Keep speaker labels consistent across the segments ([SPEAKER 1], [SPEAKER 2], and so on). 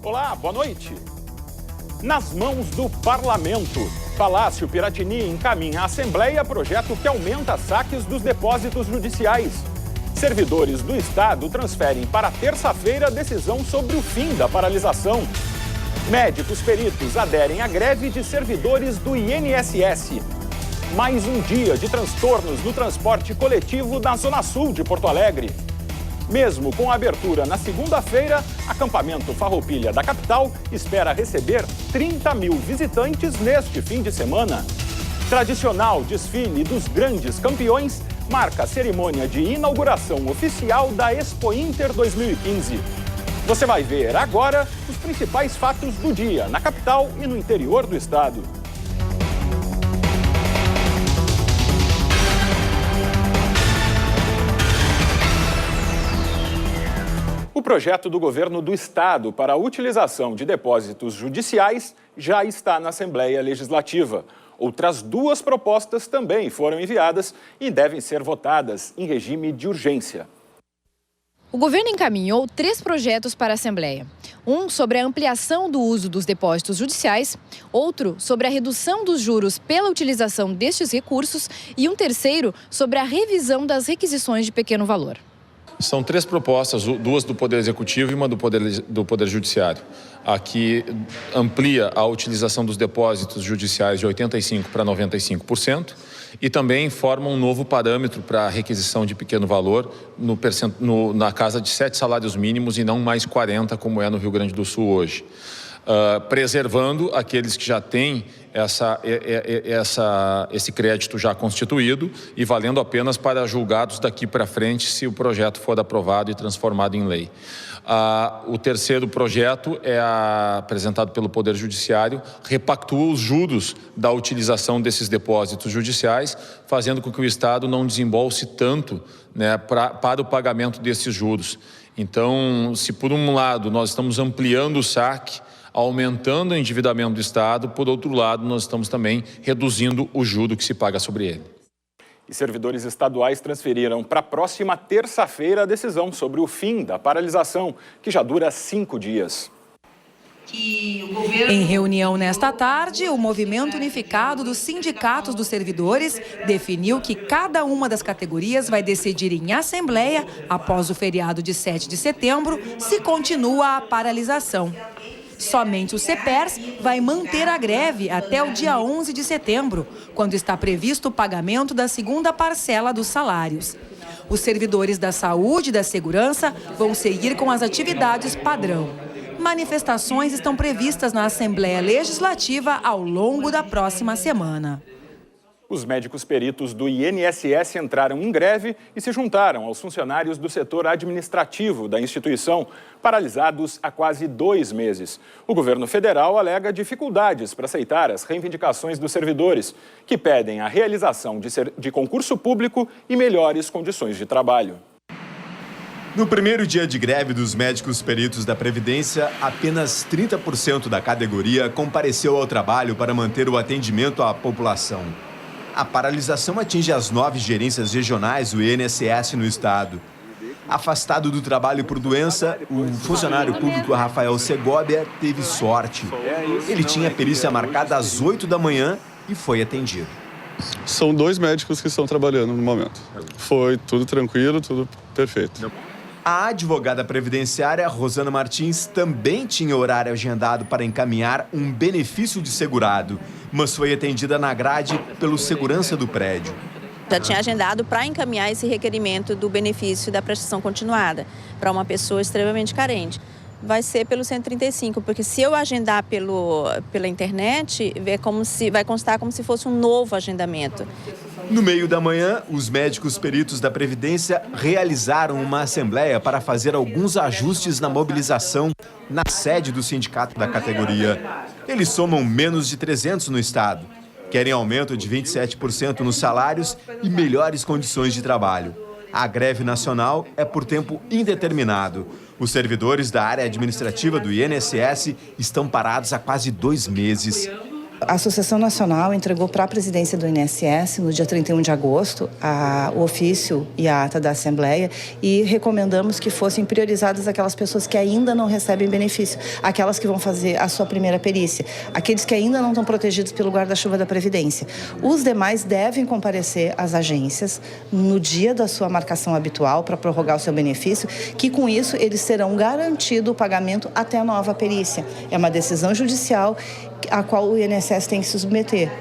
[SPEAKER 1] Olá, boa noite. Nas mãos do Parlamento, Palácio Piratini encaminha à Assembleia projeto que aumenta saques dos depósitos judiciais. Servidores do Estado transferem para terça-feira decisão sobre o fim da paralisação. Médicos peritos aderem à greve de servidores do INSS. Mais um dia de transtornos no transporte coletivo na Zona Sul de Porto Alegre. Mesmo com a abertura na segunda-feira, acampamento Farroupilha da capital espera receber 30 mil visitantes neste fim de semana. Tradicional desfile dos grandes campeões marca a cerimônia de inauguração oficial da Expo Inter 2015. Você vai ver agora os principais fatos do dia na capital e no interior do estado. O projeto do governo do estado para a utilização de depósitos judiciais já está na Assembleia Legislativa. Outras duas propostas também foram enviadas e devem ser votadas em regime de urgência.
[SPEAKER 2] O governo encaminhou 3 projetos para a Assembleia. Um sobre a ampliação do uso dos depósitos judiciais, outro sobre a redução dos juros pela utilização destes recursos e um terceiro sobre a revisão das requisições de pequeno valor.
[SPEAKER 3] São 3 propostas, 2 do Poder Executivo e uma do Poder Judiciário. A que amplia a utilização dos depósitos judiciais de 85% para 95% e também forma um novo parâmetro para a requisição de pequeno valor na casa de 7 salários mínimos e não mais 40, como é no Rio Grande do Sul hoje. Preservando aqueles que já têm esse crédito já constituído e valendo apenas para julgados daqui para frente se o projeto for aprovado e transformado em lei. O terceiro projeto é apresentado pelo Poder Judiciário, repactua os juros da utilização desses depósitos judiciais, fazendo com que o Estado não desembolse tanto, né, para o pagamento desses juros. Então, se por um lado nós estamos ampliando o saque, aumentando o endividamento do Estado, por outro lado, nós estamos também reduzindo o juro que se paga sobre ele.
[SPEAKER 1] E servidores estaduais transferiram para a próxima terça-feira a decisão sobre o fim da paralisação, que já dura 5 dias.
[SPEAKER 4] Em reunião nesta tarde, o Movimento Unificado dos Sindicatos dos Servidores definiu que cada uma das categorias vai decidir em assembleia, após o feriado de 7 de setembro, se continua a paralisação. Somente o CEPERS vai manter a greve até o dia 11 de setembro, quando está previsto o pagamento da segunda parcela dos salários. Os servidores da saúde e da segurança vão seguir com as atividades padrão. Manifestações estão previstas na Assembleia Legislativa ao longo da próxima semana.
[SPEAKER 1] Os médicos peritos do INSS entraram em greve e se juntaram aos funcionários do setor administrativo da instituição, paralisados há quase 2 meses. O governo federal alega dificuldades para aceitar as reivindicações dos servidores, que pedem a realização de concurso público e melhores condições de trabalho.
[SPEAKER 5] No primeiro dia de greve dos médicos peritos da Previdência, apenas 30% da categoria compareceu ao trabalho para manter o atendimento à população. A paralisação atinge as 9 gerências regionais do INSS no estado. Afastado do trabalho por doença, o funcionário público Rafael Segovia teve sorte. Ele tinha a perícia marcada às 8 da manhã e foi atendido.
[SPEAKER 6] São 2 médicos que estão trabalhando no momento. Foi tudo tranquilo, tudo perfeito.
[SPEAKER 5] A advogada previdenciária Rosana Martins também tinha horário agendado para encaminhar um benefício de segurado, mas foi atendida na grade pelo segurança do prédio.
[SPEAKER 7] Já tinha agendado para encaminhar esse requerimento do benefício da prestação continuada para uma pessoa extremamente carente. Vai ser pelo 135, porque se eu agendar pela internet, vai constar como se fosse um novo agendamento.
[SPEAKER 5] No meio da manhã, os médicos peritos da Previdência realizaram uma assembleia para fazer alguns ajustes na mobilização na sede do sindicato da categoria. Eles somam menos de 300 no estado. Querem aumento de 27% nos salários e melhores condições de trabalho. A greve nacional é por tempo indeterminado. Os servidores da área administrativa do INSS estão parados há quase 2 meses.
[SPEAKER 8] A Associação Nacional entregou para a presidência do INSS, no dia 31 de agosto, o ofício e a ata da Assembleia e recomendamos que fossem priorizadas aquelas pessoas que ainda não recebem benefício, aquelas que vão fazer a sua primeira perícia, aqueles que ainda não estão protegidos pelo guarda-chuva da Previdência. Os demais devem comparecer às agências no dia da sua marcação habitual para prorrogar o seu benefício, que com isso eles terão garantido o pagamento até a nova perícia. É uma decisão judicial a qual o INSS tem que se submeter.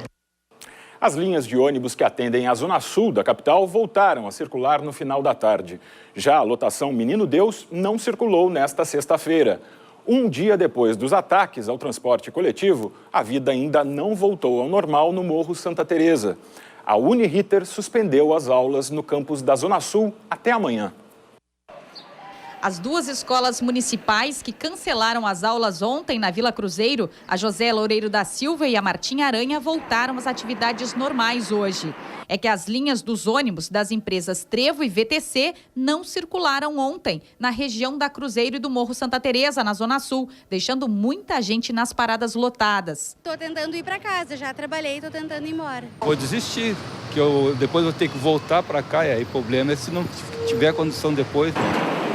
[SPEAKER 1] As linhas de ônibus que atendem a Zona Sul da capital voltaram a circular no final da tarde. Já a lotação Menino Deus não circulou nesta sexta-feira. Um dia depois dos ataques ao transporte coletivo, a vida ainda não voltou ao normal no Morro Santa Teresa. A Uniriter suspendeu as aulas no campus da Zona Sul até amanhã.
[SPEAKER 9] As duas escolas municipais que cancelaram as aulas ontem na Vila Cruzeiro, a José Loureiro da Silva e a Martim Aranha, voltaram às atividades normais hoje. É que as linhas dos ônibus das empresas Trevo e VTC não circularam ontem na região da Cruzeiro e do Morro Santa Teresa, na Zona Sul, deixando muita gente nas paradas lotadas.
[SPEAKER 10] Estou tentando ir para casa, já trabalhei, estou tentando ir embora.
[SPEAKER 11] Vou desistir, que depois vou ter que voltar para cá e aí o problema é se não tiver condição depois.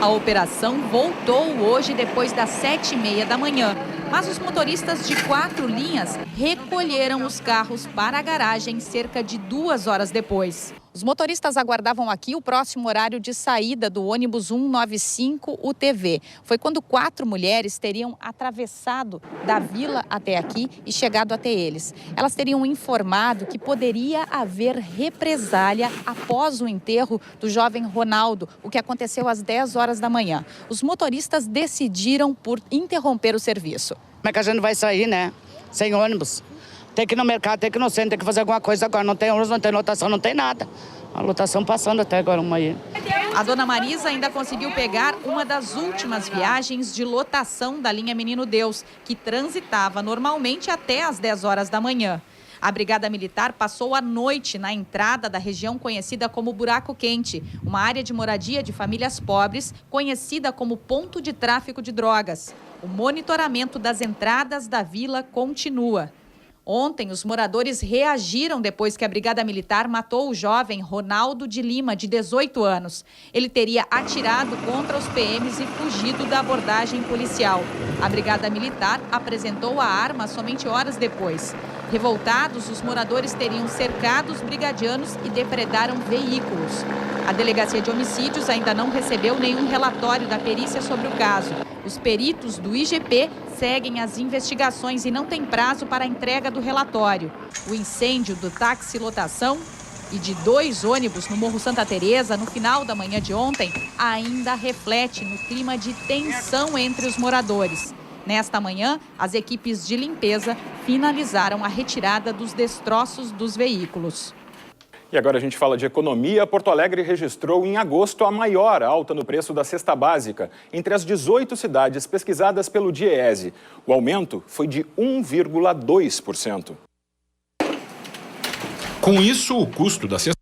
[SPEAKER 9] A operação voltou hoje depois das 7h30 da manhã, mas os motoristas de 4 linhas recolheram os carros para a garagem cerca de 2 horas depois. Os motoristas aguardavam aqui o próximo horário de saída do ônibus 195 UTV. Foi quando 4 mulheres teriam atravessado da vila até aqui e chegado até eles. Elas teriam informado que poderia haver represália após o enterro do jovem Ronaldo, o que aconteceu às 10 horas da manhã. Os motoristas decidiram por interromper o serviço.
[SPEAKER 12] Como é que a gente vai sair, né? Sem ônibus. Tem que ir no mercado, tem que ir no centro, tem que fazer alguma coisa agora. Não tem ônibus, não tem lotação, não tem nada. A lotação passando até agora uma aí.
[SPEAKER 9] A dona Marisa ainda conseguiu pegar uma das últimas viagens de lotação da linha Menino Deus, que transitava normalmente até às 10 horas da manhã. A Brigada Militar passou a noite na entrada da região conhecida como Buraco Quente, uma área de moradia de famílias pobres, conhecida como ponto de tráfico de drogas. O monitoramento das entradas da vila continua. Ontem, os moradores reagiram depois que a Brigada Militar matou o jovem Ronaldo de Lima, de 18 anos. Ele teria atirado contra os PMs e fugido da abordagem policial. A Brigada Militar apresentou a arma somente horas depois. Revoltados, os moradores teriam cercado os brigadianos e depredaram veículos. A Delegacia de Homicídios ainda não recebeu nenhum relatório da perícia sobre o caso. Os peritos do IGP seguem as investigações e não tem prazo para a entrega do relatório. O incêndio do táxi lotação e de 2 ônibus no Morro Santa Teresa no final da manhã de ontem ainda reflete no clima de tensão entre os moradores. Nesta manhã, as equipes de limpeza finalizaram a retirada dos destroços dos veículos.
[SPEAKER 1] E agora a gente fala de economia. Porto Alegre registrou em agosto a maior alta no preço da cesta básica entre as 18 cidades pesquisadas pelo DIEESE. O aumento foi de 1,2%.
[SPEAKER 13] Com isso, o custo da cesta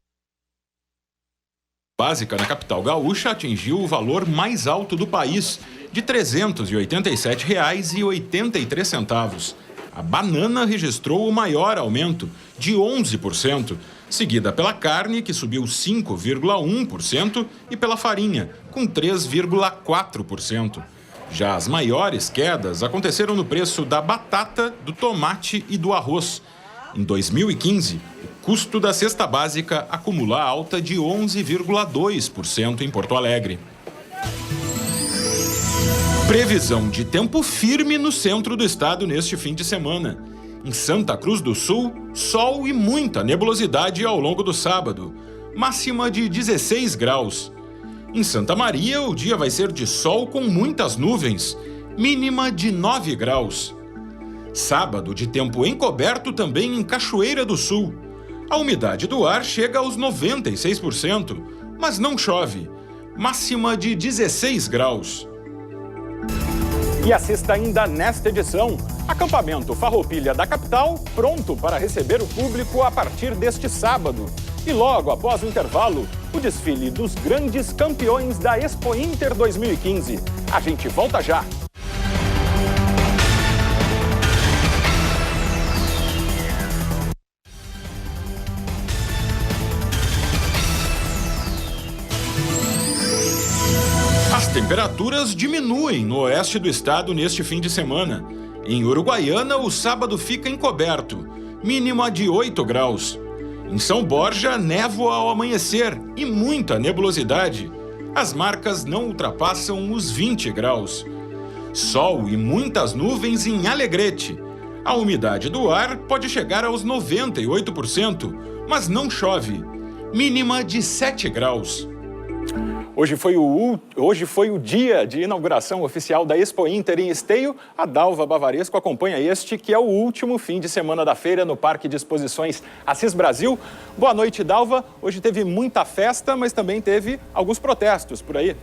[SPEAKER 13] básica na capital gaúcha atingiu o valor mais alto do país, de R$ 387,83. A banana registrou o maior aumento, de 11%, seguida pela carne, que subiu 5,1%, e pela farinha, com 3,4%. Já as maiores quedas aconteceram no preço da batata, do tomate e do arroz. Em 2015, o custo da cesta básica acumula alta de 11,2% em Porto Alegre. Previsão de tempo firme no centro do estado neste fim de semana. Em Santa Cruz do Sul, sol e muita nebulosidade ao longo do sábado, máxima de 16 graus. Em Santa Maria, o dia vai ser de sol com muitas nuvens, mínima de 9 graus. Sábado, de tempo encoberto também em Cachoeira do Sul. A umidade do ar chega aos 96%, mas não chove, máxima de 16 graus.
[SPEAKER 1] E assista ainda nesta edição, acampamento Farroupilha da capital, pronto para receber o público a partir deste sábado. E logo após o intervalo, o desfile dos grandes campeões da Expo Inter 2015. A gente volta já.
[SPEAKER 13] temperaturas diminuem no oeste do estado neste fim de semana. Em Uruguaiana, o sábado fica encoberto, mínima de 8 graus. Em São Borja, névoa ao amanhecer e muita nebulosidade. As marcas não ultrapassam os 20 graus. Sol e muitas nuvens em Alegrete. A umidade do ar pode chegar aos 98%, mas não chove. Mínima de 7 graus.
[SPEAKER 1] Hoje foi o dia de inauguração oficial da Expo Inter em Esteio. A Dalva Bavaresco acompanha este, que é o último fim de semana da feira no Parque de Exposições Assis Brasil. Boa noite, Dalva. Hoje teve muita festa, mas também teve alguns protestos por aí.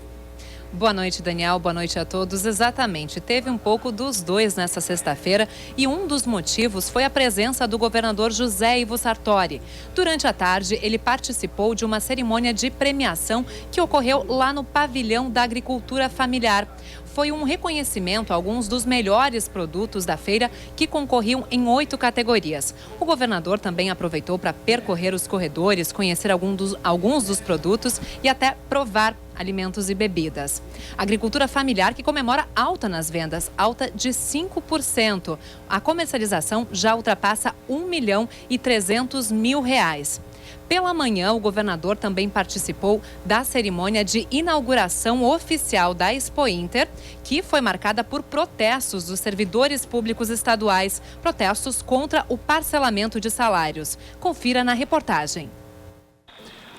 [SPEAKER 14] Boa noite, Daniel. Boa noite a todos. Exatamente, teve um pouco dos dois nessa sexta-feira e um dos motivos foi a presença do governador José Ivo Sartori. Durante a tarde, ele participou de uma cerimônia de premiação que ocorreu lá no Pavilhão da Agricultura Familiar. Foi um reconhecimento a alguns dos melhores produtos da feira que concorriam em 8 categorias. O governador também aproveitou para percorrer os corredores, conhecer alguns dos produtos e até provar alimentos e bebidas. A agricultura familiar que comemora alta nas vendas, alta de 5%. A comercialização já ultrapassa R$1.300.000. Pela manhã, o governador também participou da cerimônia de inauguração oficial da Expo Inter, que foi marcada por protestos dos servidores públicos estaduais, protestos contra o parcelamento de salários. Confira na reportagem.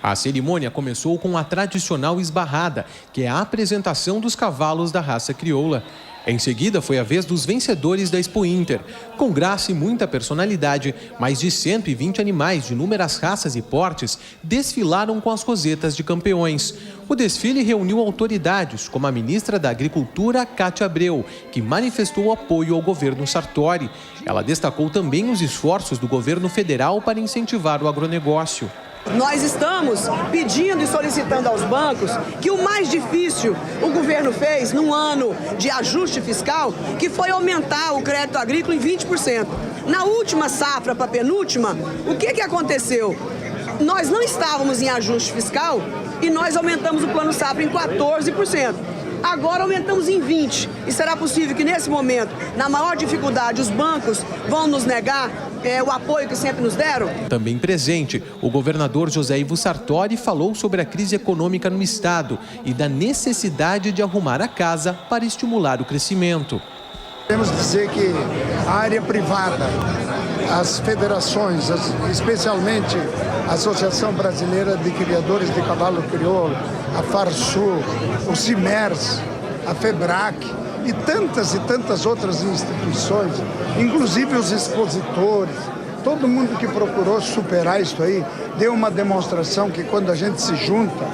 [SPEAKER 15] A cerimônia começou com a tradicional esbarrada, que é a apresentação dos cavalos da raça crioula. Em seguida, foi a vez dos vencedores da Expo Inter. Com graça e muita personalidade, mais de 120 animais de inúmeras raças e portes desfilaram com as rosetas de campeões. O desfile reuniu autoridades, como a ministra da Agricultura, Cátia Abreu, que manifestou apoio ao governo Sartori. Ela destacou também os esforços do governo federal para incentivar o agronegócio.
[SPEAKER 16] Nós estamos pedindo e solicitando aos bancos que o mais difícil o governo fez num ano de ajuste fiscal, que foi aumentar o crédito agrícola em 20%. Na última safra para a penúltima, o que aconteceu? Nós não estávamos em ajuste fiscal e nós aumentamos o plano safra em 14%. Agora aumentamos em 20%. E será possível que nesse momento, na maior dificuldade, os bancos vão nos negar o apoio que sempre nos deram?
[SPEAKER 15] Também presente, o governador José Ivo Sartori falou sobre a crise econômica no estado e da necessidade de arrumar a casa para estimular o crescimento.
[SPEAKER 17] Podemos dizer que a área privada, as federações, especialmente a Associação Brasileira de Criadores de Cavalo Crioulo, a Farsul, o CIMERS, a FEBRAC e tantas outras instituições, inclusive os expositores, todo mundo que procurou superar isso aí, deu uma demonstração que quando a gente se junta,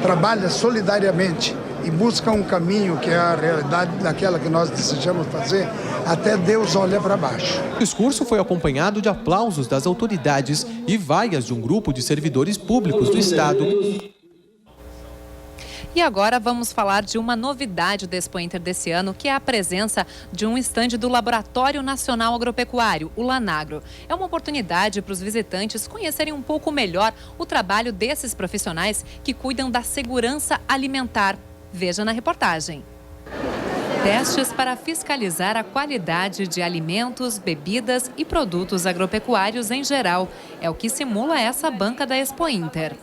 [SPEAKER 17] trabalha solidariamente e busca um caminho que é a realidade daquela que nós desejamos fazer, até Deus olha para baixo.
[SPEAKER 15] O discurso foi acompanhado de aplausos das autoridades e vaias de um grupo de servidores públicos do estado.
[SPEAKER 14] E agora vamos falar de uma novidade da Expo Inter desse ano, que é a presença de um estande do Laboratório Nacional Agropecuário, o Lanagro. É uma oportunidade para os visitantes conhecerem um pouco melhor o trabalho desses profissionais que cuidam da segurança alimentar. Veja na reportagem. Testes para fiscalizar a qualidade de alimentos, bebidas e produtos agropecuários em geral. É o que simula essa banca da Expo Inter.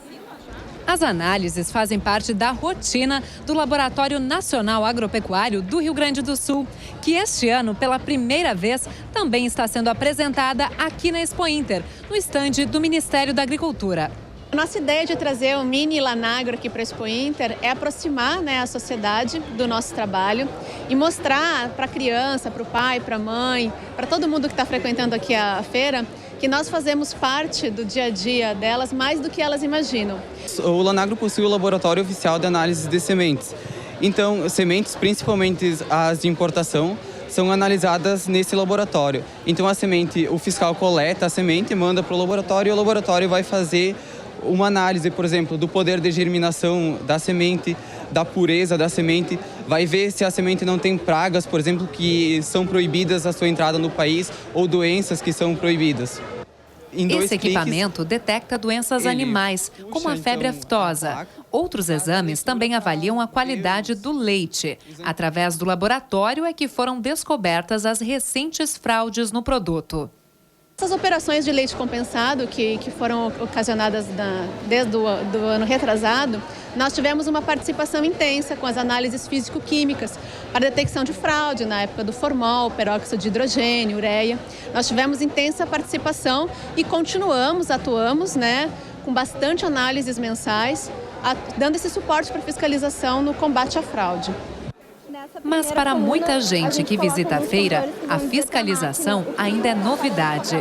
[SPEAKER 14] As análises fazem parte da rotina do Laboratório Nacional Agropecuário do Rio Grande do Sul, que este ano, pela primeira vez, também está sendo apresentada aqui na Expo Inter, no estande do Ministério da Agricultura.
[SPEAKER 18] Nossa ideia de trazer o mini Lanagro aqui para a Expo Inter é aproximar a sociedade do nosso trabalho e mostrar para a criança, para o pai, para a mãe, para todo mundo que está frequentando aqui a feira, que nós fazemos parte do dia a dia delas mais do que elas imaginam.
[SPEAKER 19] O Lanagro possui o laboratório oficial de análise de sementes. Então, sementes, principalmente as de importação, são analisadas nesse laboratório. Então, a semente, o fiscal coleta a semente, manda para o laboratório e o laboratório vai fazer uma análise, por exemplo, do poder de germinação da semente, da pureza da semente, vai ver se a semente não tem pragas, por exemplo, que são proibidas a sua entrada no país ou doenças que são proibidas.
[SPEAKER 14] Esse equipamento detecta doenças animais, como a febre aftosa. Outros exames também avaliam a qualidade do leite. Através do laboratório é que foram descobertas as recentes fraudes no produto.
[SPEAKER 18] Essas operações de leite compensado que foram ocasionadas desde o ano retrasado, nós tivemos uma participação intensa com as análises físico-químicas para detecção de fraude na época do formol, peróxido de hidrogênio, ureia. Nós tivemos intensa participação e atuamos, com bastante análises mensais, dando esse suporte para fiscalização no combate à fraude.
[SPEAKER 14] Mas para muita gente que visita a feira, a fiscalização ainda é novidade.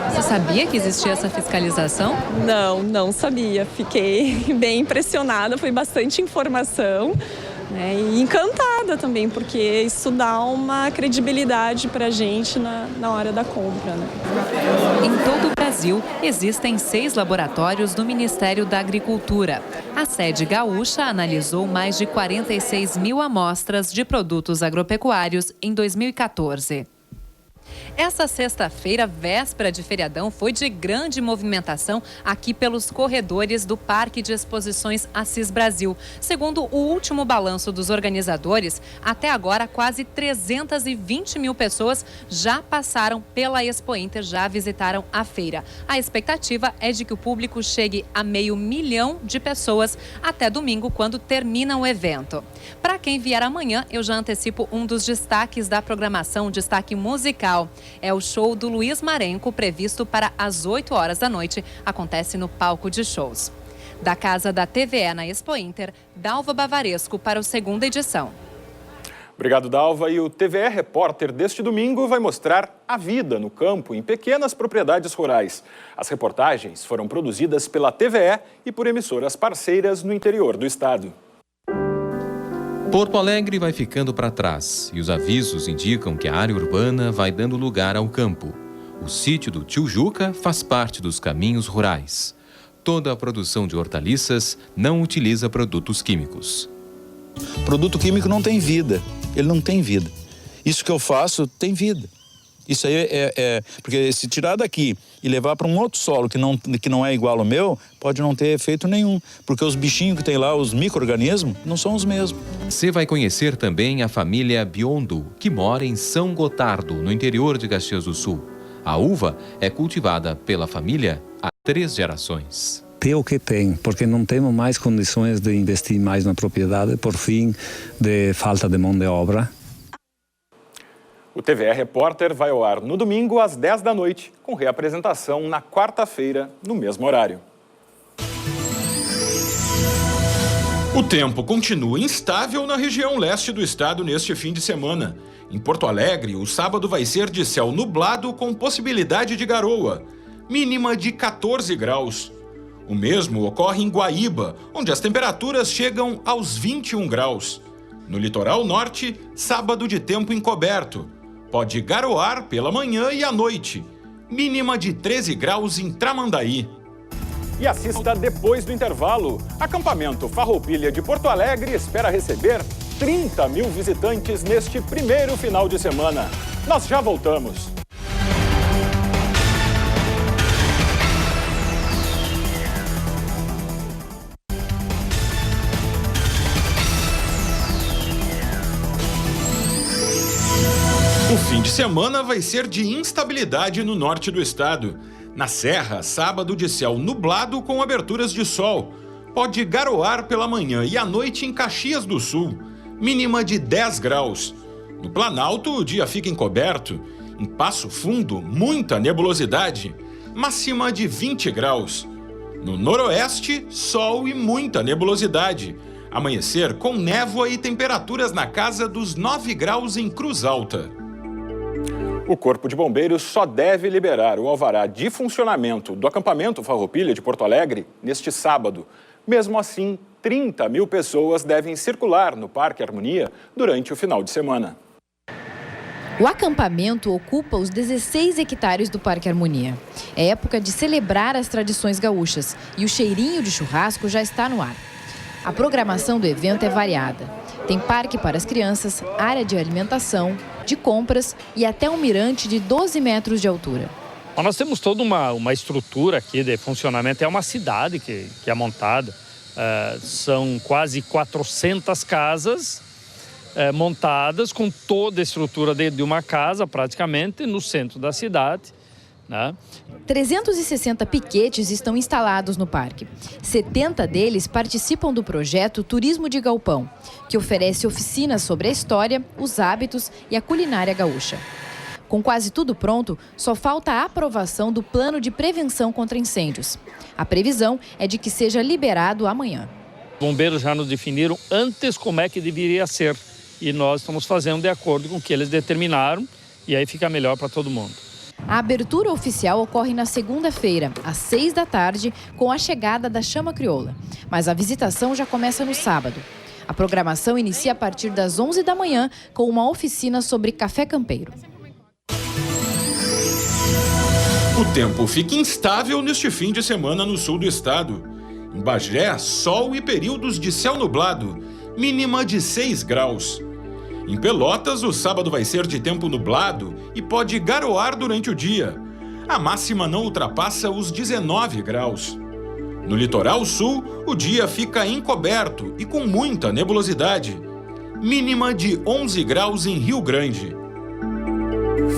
[SPEAKER 14] Você sabia que existia essa fiscalização?
[SPEAKER 20] Não sabia. Fiquei bem impressionada, foi bastante informação, e encantada também, porque isso dá uma credibilidade para a gente na hora da compra.
[SPEAKER 14] Em todo o Brasil, existem 6 laboratórios do Ministério da Agricultura. A sede gaúcha analisou mais de 46 mil amostras de produtos agropecuários em 2014. Essa sexta-feira, véspera de feriadão, foi de grande movimentação aqui pelos corredores do Parque de Exposições Assis Brasil. Segundo o último balanço dos organizadores, até agora quase 320 mil pessoas já passaram pela Expo Inter, já visitaram a feira. A expectativa é de que o público chegue a 500 mil de pessoas até domingo, quando termina o evento. Para quem vier amanhã, eu já antecipo um dos destaques da programação, destaque musical. É o show do Luiz Marenco, previsto para as 8 horas da noite. Acontece no palco de shows. Da casa da TVE na Expo Inter, Dalva Bavaresco para a 2ª edição.
[SPEAKER 1] Obrigado, Dalva. E o TVE Repórter deste domingo vai mostrar a vida no campo, em pequenas propriedades rurais. As reportagens foram produzidas pela TVE e por emissoras parceiras no interior do estado.
[SPEAKER 21] Porto Alegre vai ficando para trás e os avisos indicam que a área urbana vai dando lugar ao campo. O sítio do Tio Juca faz parte dos caminhos rurais. Toda a produção de hortaliças não utiliza produtos químicos.
[SPEAKER 22] Produto químico não tem vida, ele não tem vida. Isso que eu faço tem vida. Isso aí porque se tirar daqui e levar para um outro solo que não é igual ao meu, pode não ter efeito nenhum, porque os bichinhos que tem lá, os micro-organismos, não são os mesmos.
[SPEAKER 21] Você vai conhecer também a família Biondo, que mora em São Gotardo, no interior de Caxias do Sul. A uva é cultivada pela família há 3 gerações.
[SPEAKER 23] Tem o que tem, porque não temos mais condições de investir mais na propriedade por fim de falta de mão de obra.
[SPEAKER 1] O TVE Repórter vai ao ar no domingo às 10 da noite, com reapresentação na quarta-feira, no mesmo horário.
[SPEAKER 13] O tempo continua instável na região leste do estado neste fim de semana. Em Porto Alegre, o sábado vai ser de céu nublado com possibilidade de garoa, mínima de 14 graus. O mesmo ocorre em Guaíba, onde as temperaturas chegam aos 21 graus. No litoral norte, sábado de tempo encoberto. Pode garoar pela manhã e à noite. Mínima de 13 graus em Tramandaí.
[SPEAKER 1] E assista depois do intervalo. Acampamento Farroupilha de Porto Alegre espera receber 30 mil visitantes neste primeiro final de semana. Nós já voltamos.
[SPEAKER 13] O fim de semana vai ser de instabilidade no norte do estado. Na Serra, sábado de céu nublado com aberturas de sol. Pode garoar pela manhã e à noite em Caxias do Sul. Mínima de 10 graus. No Planalto, o dia fica encoberto. Em Passo Fundo, muita nebulosidade. Máxima de 20 graus. No Noroeste, sol e muita nebulosidade. Amanhecer com névoa e temperaturas na casa dos 9 graus em Cruz Alta.
[SPEAKER 1] O Corpo de Bombeiros só deve liberar o alvará de funcionamento do acampamento Farroupilha de Porto Alegre neste sábado. Mesmo assim, 30 mil pessoas devem circular no Parque Harmonia durante o final de semana.
[SPEAKER 2] O acampamento ocupa os 16 hectares do Parque Harmonia. É época de celebrar as tradições gaúchas e o cheirinho de churrasco já está no ar. A programação do evento é variada. Tem parque para as crianças, área de alimentação, de compras e até um mirante de 12 metros de altura.
[SPEAKER 3] Mas nós temos toda uma estrutura aqui de funcionamento, é uma cidade que é montada, são quase 400 casas montadas com toda a estrutura de uma casa praticamente no centro da cidade, né?
[SPEAKER 2] 360 piquetes estão instalados no parque. 70 deles participam do projeto Turismo de Galpão, que oferece oficinas sobre a história, os hábitos e a culinária gaúcha. Com quase tudo pronto, só falta a aprovação do plano de prevenção contra incêndios. A previsão é de que seja liberado amanhã.
[SPEAKER 3] Os bombeiros já nos definiram antes como é que deveria ser e nós estamos fazendo de acordo com o que eles determinaram e aí fica melhor para todo mundo.
[SPEAKER 2] A abertura oficial ocorre na segunda-feira, às 6 da tarde, com a chegada da Chama Crioula. Mas a visitação já começa no sábado. A programação inicia a partir das 11 da manhã com uma oficina sobre café campeiro.
[SPEAKER 13] O tempo fica instável neste fim de semana no sul do estado. Em Bagé, sol e períodos de céu nublado, mínima de 6 graus. Em Pelotas, o sábado vai ser de tempo nublado e pode garoar durante o dia. A máxima não ultrapassa os 19 graus. No litoral sul, o dia fica encoberto e com muita nebulosidade. Mínima de 11 graus em Rio Grande.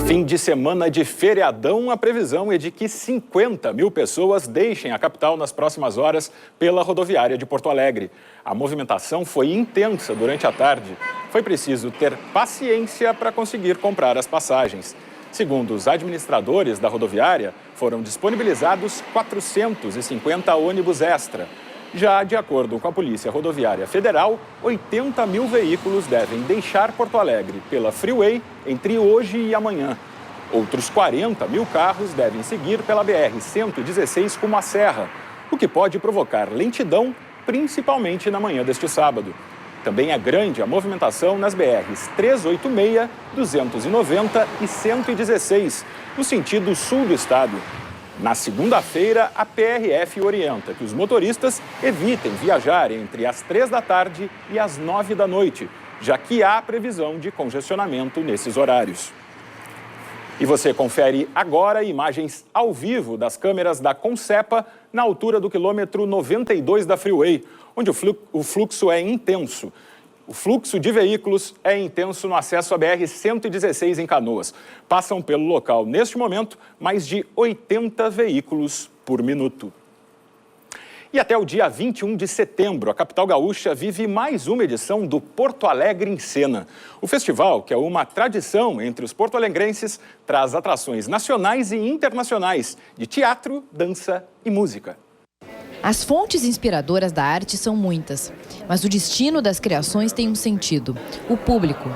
[SPEAKER 1] Fim de semana de feriadão, a previsão é de que 50 mil pessoas deixem a capital nas próximas horas pela rodoviária de Porto Alegre. A movimentação foi intensa durante a tarde. Foi preciso ter paciência para conseguir comprar as passagens. Segundo os administradores da rodoviária, foram disponibilizados 450 ônibus extra. Já de acordo com a Polícia Rodoviária Federal, 80 mil veículos devem deixar Porto Alegre pela Freeway entre hoje e amanhã. Outros 40 mil carros devem seguir pela BR-116 com a Serra, o que pode provocar lentidão, principalmente na manhã deste sábado. Também é grande a movimentação nas BRs 386, 290 e 116, no sentido sul do estado. Na segunda-feira, a PRF orienta que os motoristas evitem viajar entre as 3 da tarde e as 9 da noite, já que há previsão de congestionamento nesses horários. E você confere agora imagens ao vivo das câmeras da Concepa na altura do quilômetro 92 da Freeway, onde o fluxo é intenso. O fluxo de veículos é intenso no acesso à BR-116 em Canoas. Passam pelo local, neste momento, mais de 80 veículos por minuto. E até o dia 21 de setembro, a capital gaúcha vive mais uma edição do Porto Alegre em Cena. O festival, que é uma tradição entre os porto-alegrenses, traz atrações nacionais e internacionais de teatro, dança e música.
[SPEAKER 2] As fontes inspiradoras da arte são muitas, mas o destino das criações tem um sentido: o público.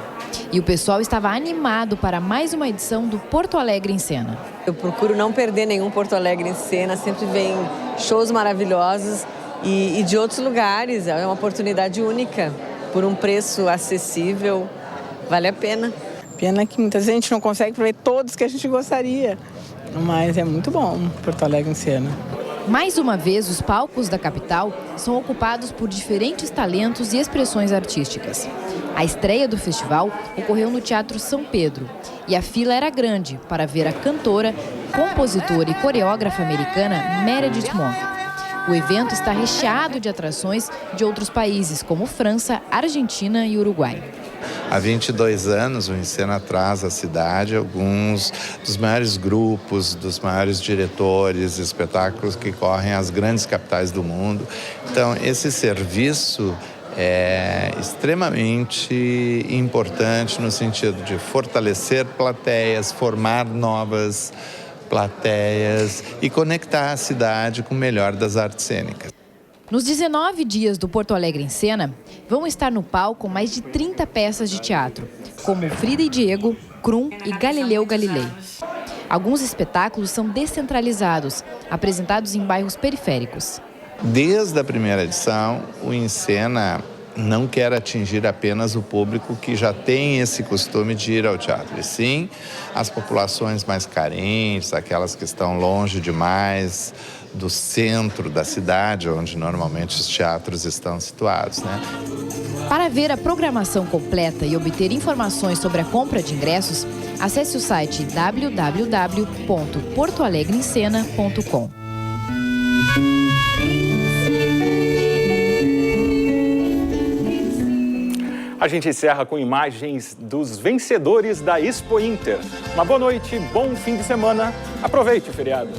[SPEAKER 2] E o pessoal estava animado para mais uma edição do Porto Alegre em Cena.
[SPEAKER 4] Eu procuro não perder nenhum Porto Alegre em Cena, sempre vem shows maravilhosos e de outros lugares. É uma oportunidade única, por um preço acessível, vale a pena.
[SPEAKER 6] Pena que muitas vezes a gente não consegue ver todos que a gente gostaria, mas é muito bom Porto Alegre em Cena.
[SPEAKER 2] Mais uma vez, os palcos da capital são ocupados por diferentes talentos e expressões artísticas. A estreia do festival ocorreu no Teatro São Pedro e a fila era grande para ver a cantora, compositora e coreógrafa americana Meredith Monk. O evento está recheado de atrações de outros países, como França, Argentina e Uruguai.
[SPEAKER 24] Há 22 anos, o Encena traz à cidade alguns dos maiores grupos, dos maiores diretores, espetáculos que correm às grandes capitais do mundo. Então, esse serviço é extremamente importante no sentido de fortalecer plateias, formar novas plateias e conectar a cidade com o melhor das artes cênicas.
[SPEAKER 2] Nos 19 dias do Porto Alegre em Cena, vão estar no palco mais de 30 peças de teatro, como Frida e Diego, Krum e Galileu Galilei. Alguns espetáculos são descentralizados, apresentados em bairros periféricos.
[SPEAKER 24] Desde a primeira edição, o Encena não quer atingir apenas o público que já tem esse costume de ir ao teatro, e sim as populações mais carentes, aquelas que estão longe demais do centro da cidade, onde normalmente os teatros estão situados, né?
[SPEAKER 2] Para ver a programação completa e obter informações sobre a compra de ingressos, acesse o site www.portoalegreemcena.com.
[SPEAKER 1] A gente encerra com imagens dos vencedores da Expo Inter. Uma boa noite, bom fim de semana. Aproveite o feriado.